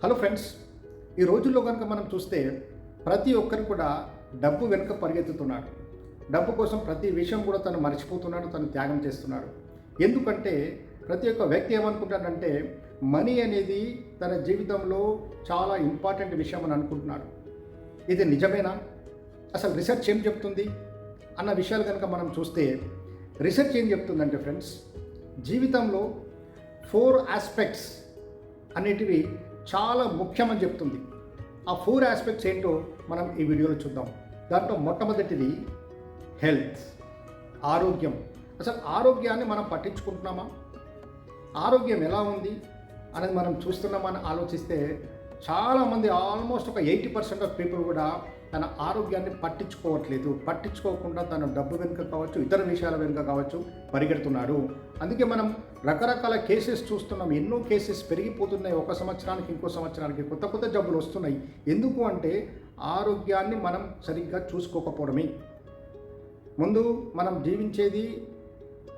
Hello friends, ఈ రోజుల్లో కనుక మనం చూస్తే ప్రతి ఒక్కరు కూడా డబ్బు వెనుక పరిగెత్తుతున్నాడు. డబ్బు కోసం ప్రతి విషయం కూడా తను మర్చిపోతున్నాడు, తను త్యాగం చేస్తున్నాడు. ఎందుకంటే ప్రతి ఒక్క వ్యక్తి ఏమనుకుంటాడంటే మనీ అనేది తన జీవితంలో చాలా ఇంపార్టెంట్ విషయం అని అనుకుంటున్నాడు. ఇది నిజమేనా? అసలు రీసెర్చ్ ఏం చెప్తుంది అన్న విషయాలు కనుక మనం చూస్తే రీసెర్చ్ ఏం చెప్తుందంటే ఫ్రెండ్స్, జీవితంలో 4 ఆస్పెక్ట్స్ అనేటివి చాలా ముఖ్యమని చెప్తుంది. ఆ 4 ఆస్పెక్ట్స్ ఏంటో మనం ఈ వీడియోలో చూద్దాం. దాంట్లో మొట్టమొదటిది హెల్త్, ఆరోగ్యం. అసలు ఆరోగ్యాన్ని మనం పట్టించుకుంటున్నామా? ఆరోగ్యం ఎలా ఉంది అనేది మనం చూస్తున్నామని ఆలోచిస్తే చాలామంది ఆల్మోస్ట్ ఒక 80% ఆఫ్ పీపుల్ కూడా తన ఆరోగ్యాన్ని పట్టించుకోవట్లేదు. పట్టించుకోకుండా తన డబ్బు వెనుక కావచ్చు, ఇతర విషయాల వెనుక కావచ్చు పరిగెడుతున్నాడు. అందుకే మనం రకరకాల కేసెస్ చూస్తున్నాం. ఎన్నో కేసెస్ పెరిగిపోతున్నాయి. ఒక సంవత్సరానికి ఇంకో సంవత్సరానికి కొత్త కొత్త జబ్బులు వస్తున్నాయి. ఎందుకు అంటే ఆరోగ్యాన్ని మనం సరిగ్గా చూసుకోకపోవడమే. ముందు మనం జీవించేది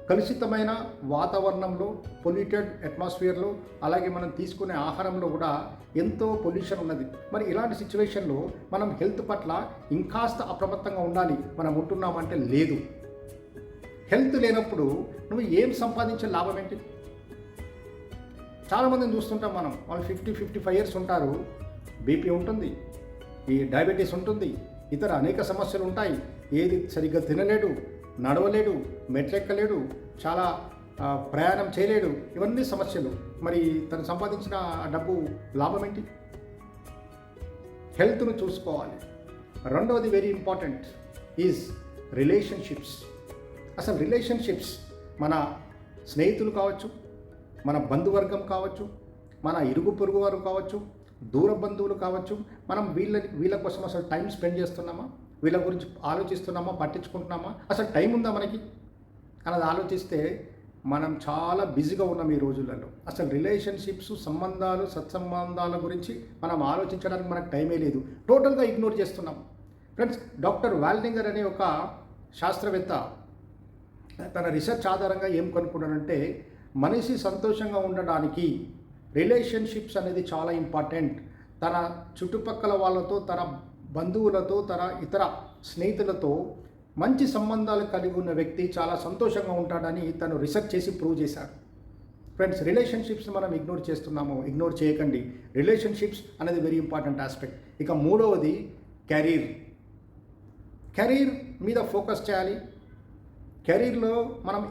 కలుషితమైన వాతావరణంలో, పొల్యూటెడ్ అట్మాస్ఫియర్లో, అలాగే మనం తీసుకునే ఆహారంలో కూడా ఎంతో పొల్యూషన్ ఉన్నది. మరి ఇలాంటి సిచ్యువేషన్లో మనం హెల్త్ పట్ల ఇంకాస్త అప్రమత్తంగా ఉండాలి. మనం ఉంటున్నామంటే లేదు. హెల్త్ లేనప్పుడు నువ్వు ఏం సంపాదించే లాభం ఏంటి? చాలామందిని చూస్తుంటాం మనం. వాళ్ళు 50-55 ఇయర్స్ ఉంటారు. బీపీ ఉంటుంది, ఈ డయాబెటీస్ ఉంటుంది, ఇతర అనేక సమస్యలు ఉంటాయి. ఏది సరిగ్గా తినలేడు, నడవలేడు, మెట్లెక్కలేడు, చాలా ప్రయాణం చేయలేడు. ఇవన్నీ సమస్యలు. మరి తను సంపాదించిన డబ్బు లాభం ఏంటి? హెల్త్ను చూసుకోవాలి. రెండవది వెరీ ఇంపార్టెంట్ ఈజ్ రిలేషన్షిప్స్. అసలు రిలేషన్షిప్స్ మన స్నేహితులు కావచ్చు, మన బంధువర్గం కావచ్చు, మన ఇరుగు పొరుగు వారు కావచ్చు, దూర బంధువులు కావచ్చు. మనం వీళ్ళ కోసం అసలు టైం స్పెండ్ చేస్తున్నామా? వీళ్ళ గురించి ఆలోచిస్తున్నామా? పట్టించుకుంటున్నామా? అసలు టైం ఉందా మనకి అన్నది ఆలోచిస్తే మనం చాలా బిజీగా ఉన్నాం ఈ రోజులలో. అసలు రిలేషన్షిప్స్, సంబంధాలు, సత్సంబంధాల గురించి మనం ఆలోచించడానికి మనకు టైమే లేదు. టోటల్గా ఇగ్నోర్ చేస్తున్నాం. ఫ్రెండ్స్, డాక్టర్ వాల్డింగర్ అనే ఒక శాస్త్రవేత్త తన రీసెర్చ్ ఆధారంగా ఏం కనుక్కున్నాడంటే మనిషి సంతోషంగా ఉండడానికి రిలేషన్షిప్స్ అనేది చాలా ఇంపార్టెంట్. తన చుట్టుపక్కల వాళ్ళతో, తన బంధువులతో, తన ఇతర స్నేహితులతో మంచి సంబంధాలు కలిగి ఉన్న వ్యక్తి చాలా సంతోషంగా ఉంటాడని తను రీసెర్చ్ చేసి ప్రూవ్ చేశాడు. ఫ్రెండ్స్, రిలేషన్షిప్స్ మనం ఇగ్నోర్ చేస్తున్నాము. ఇగ్నోర్ చేయకండి. రిలేషన్షిప్స్ అనేది వెరీ ఇంపార్టెంట్ ఆస్పెక్ట్. ఇక మూడవది కెరీర్. కెరీర్ మీద ఫోకస్ చేయాలి. కెరీర్లో మనం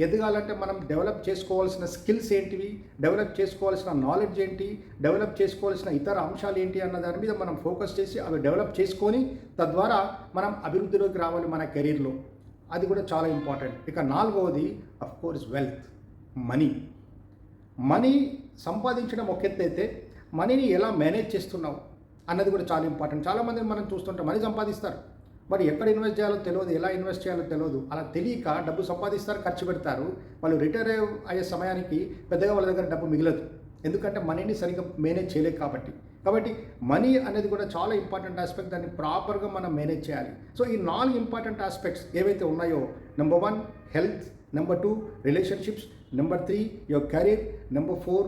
ఎదగాలంటే మనం డెవలప్ చేసుకోవాల్సిన స్కిల్స్ ఏంటివి, డెవలప్ చేసుకోవాల్సిన నాలెడ్జ్ ఏంటి, డెవలప్ చేసుకోవాల్సిన ఇతర అంశాలు ఏంటి అన్న దాని మీద మనం ఫోకస్ చేసి అవి డెవలప్ చేసుకొని తద్వారా మనం అభివృద్ధిలోకి రావాలి మన కెరీర్లో. అది కూడా చాలా ఇంపార్టెంట్. ఇక నాలుగవది అఫ్ కోర్స్ వెల్త్, మనీ సంపాదించడం ఒక ఎత్తు అయితే మనీని ఎలా మేనేజ్ చేస్తున్నావు అన్నది కూడా చాలా ఇంపార్టెంట్. చాలామంది మనం చూస్తుంటాం, మనీ సంపాదిస్తారు, మరి ఎక్కడ ఇన్వెస్ట్ చేయాలో తెలియదు, ఎలా ఇన్వెస్ట్ చేయాలో తెలియదు. అలా తెలియక డబ్బు సంపాదిస్తారు, ఖర్చు పెడతారు. వాళ్ళు రిటైర్ అయ్యే సమయానికి పెద్దగా వాళ్ళ దగ్గర డబ్బు మిగలదు. ఎందుకంటే మనీని సరిగ్గా మేనేజ్ చేయలేదు కాబట్టి మనీ అనేది కూడా చాలా ఇంపార్టెంట్ ఆస్పెక్ట్. దాన్ని ప్రాపర్గా మనం మేనేజ్ చేయాలి. సో ఈ 4 ఇంపార్టెంట్ ఆస్పెక్ట్స్ ఏవైతే ఉన్నాయో, number 1 health, number 2 relationships, number 3 your career, number 4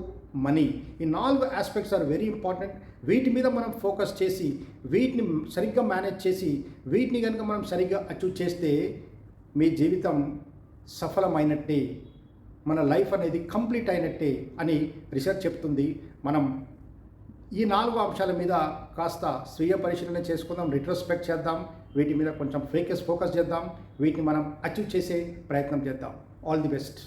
money. ఈ 4 ఆస్పెక్ట్స్ ఆర్ వెరీ ఇంపార్టెంట్. వీటి మీద మనం ఫోకస్ చేసి వీటిని సరిగ్గా మేనేజ్ చేసి వీటిని కనుక మనం సరిగ్గా అచీవ్ చేస్తే మీ జీవితం సఫలమైనట్టే, మన లైఫ్ అనేది కంప్లీట్ అయినట్టే అని రీసెర్చ్ చెప్తుంది. మనం ఈ 4 అంశాల మీద కాస్త స్వీయ పరిశీలన చేసుకుందాం, రిట్రోస్పెక్ట్ చేద్దాం, వీటి మీద కొంచెం ఫోకస్ చేద్దాం, వీటిని మనం అచీవ్ చేసే ప్రయత్నం చేద్దాం. All the best.